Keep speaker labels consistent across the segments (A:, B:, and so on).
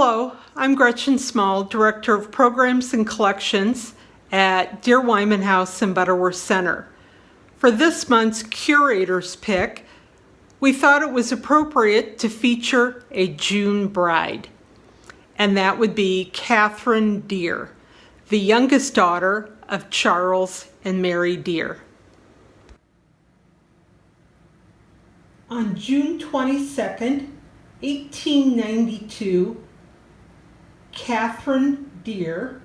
A: Hello, I'm Gretchen Small, Director of Programs and Collections at Deere Wyman House and Butterworth Center. For this month's Curator's Pick, we thought it was appropriate to feature a June bride, and that would be Katherine Deere, the youngest daughter of Charles and Mary Deere. On June 22nd, 1892, Katherine Deere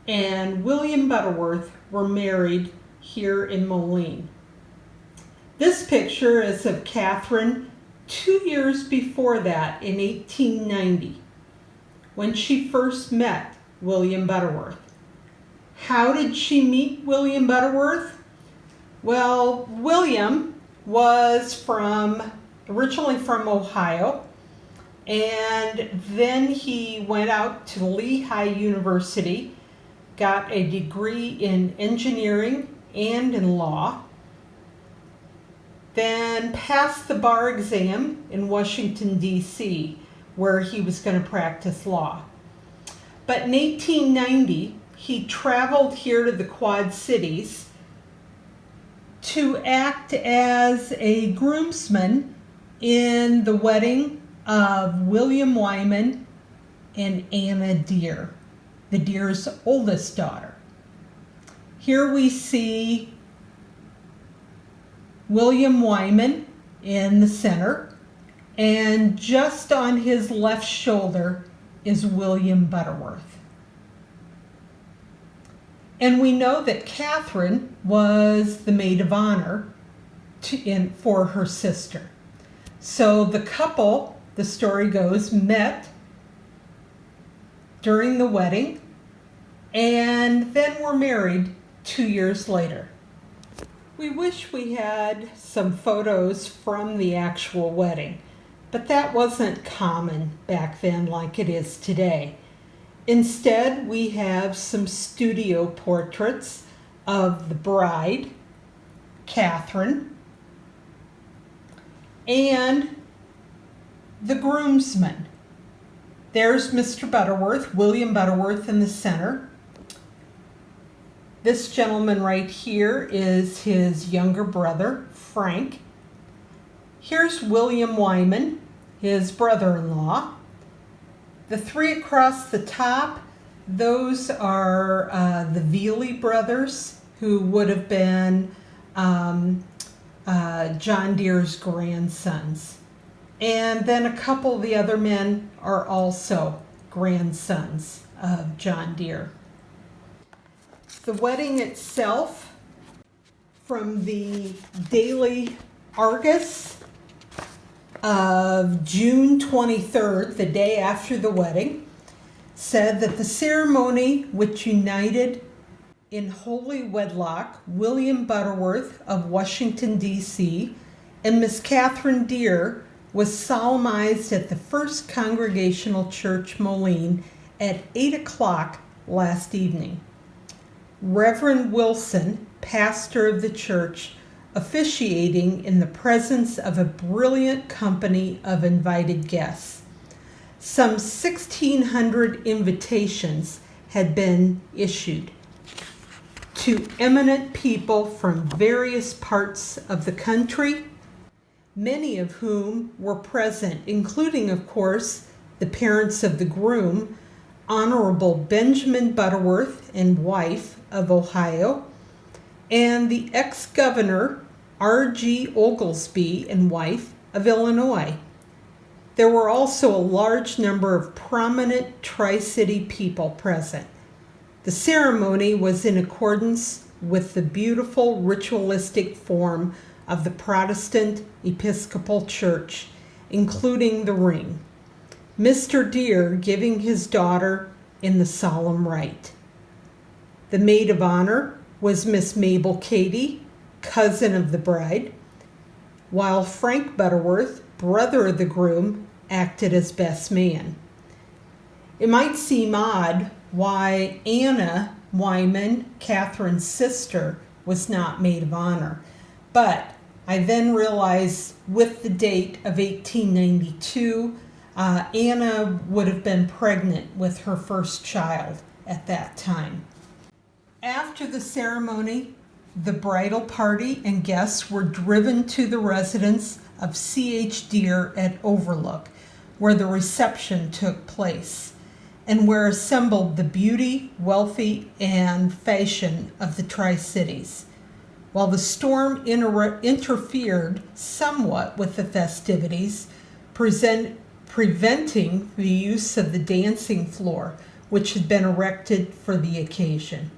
A: and William Butterworth were married here in Moline. This picture is of Katherine 2 years before that, in 1890, when she first met William Butterworth. How did she meet William Butterworth? Well, William was originally from Ohio, and then he went out to Lehigh University, got a degree in engineering and in law, then passed the bar exam in Washington, D.C., where he was going to practice law. But in 1890, he traveled here to the Quad Cities to act as a groomsman in the wedding of William Wyman and Anna Deere, the Deere's oldest daughter. Here we see William Wyman in the center, and just on his left shoulder is William Butterworth. And we know that Katherine was the maid of honor for her sister. So the couple, the story goes, met during the wedding and then were married 2 years later. We wish we had some photos from the actual wedding, but that wasn't common back then like it is today. Instead, we have some studio portraits of the bride, Katherine, and the groomsmen. There's Mr. Butterworth, William Butterworth, in the center. This gentleman right here is his younger brother, Frank. Here's William Wyman, his brother-in-law. The three across the top, those are the Veely brothers, who would have been John Deere's grandsons. And then a couple of the other men are also grandsons of John Deere. The wedding itself, from the Daily Argus of June 23rd, the day after the wedding, said that the ceremony which united in holy wedlock William Butterworth of Washington, D.C. and Miss Katherine Deere was solemnized at the First Congregational Church, Moline, at 8 o'clock last evening. Reverend Wilson, pastor of the church, officiating in the presence of a brilliant company of invited guests. Some 1,600 invitations had been issued to eminent people from various parts of the country, many of whom were present, including, of course, the parents of the groom, Honorable Benjamin Butterworth and wife of Ohio, and the ex-governor R.G. Oglesby and wife of Illinois. There were also a large number of prominent Tri-City people present. The ceremony was in accordance with the beautiful ritualistic form of the Protestant Episcopal Church, including the ring, Mr. Deere giving his daughter in the solemn rite. The maid of honor was Miss Mabel Cady, cousin of the bride, while Frank Butterworth, brother of the groom, acted as best man. It might seem odd why Anna Wyman, Katherine's sister, was not maid of honor, but I then realized with the date of 1892, Anna would have been pregnant with her first child at that time. After the ceremony, the bridal party and guests were driven to the residence of C.H. Deere at Overlook, where the reception took place, and where assembled the beauty, wealthy, and fashion of the Tri-Cities. While the storm interfered somewhat with the festivities, preventing the use of the dancing floor, which had been erected for the occasion.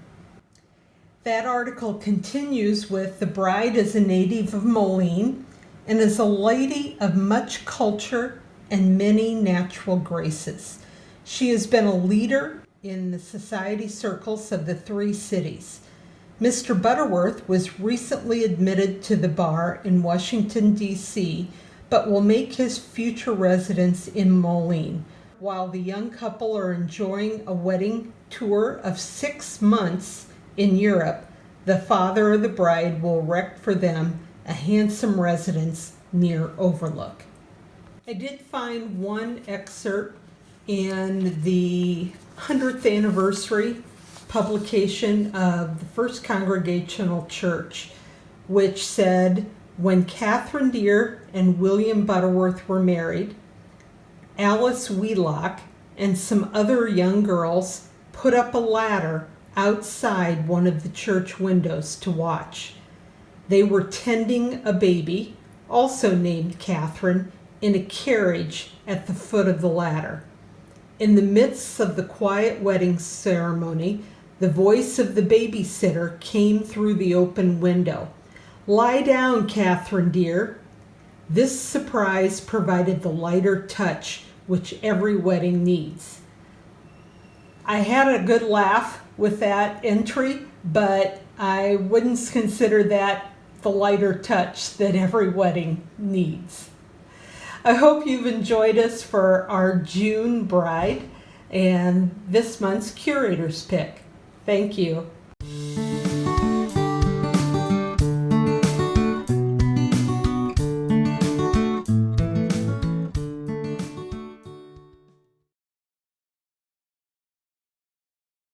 A: That article continues with the bride is a native of Moline and is a lady of much culture and many natural graces. She has been a leader in the society circles of the three cities. Mr. Butterworth was recently admitted to the bar in Washington, D.C., but will make his future residence in Moline. While the young couple are enjoying a wedding tour of 6 months in Europe, the father of the bride will erect for them a handsome residence near Overlook. I did find one excerpt in the 100th anniversary publication of the First Congregational Church, which said, when Katherine Deere and William Butterworth were married, Alice Wheelock and some other young girls put up a ladder outside one of the church windows to watch. They were tending a baby, also named Katherine, in a carriage at the foot of the ladder. In the midst of the quiet wedding ceremony, the voice of the babysitter came through the open window. "Lie down, Katherine dear." This surprise provided the lighter touch which every wedding needs. I had a good laugh with that entry, but I wouldn't consider that the lighter touch that every wedding needs. I hope you've enjoyed us for our June bride and this month's Curator's Pick. Thank you.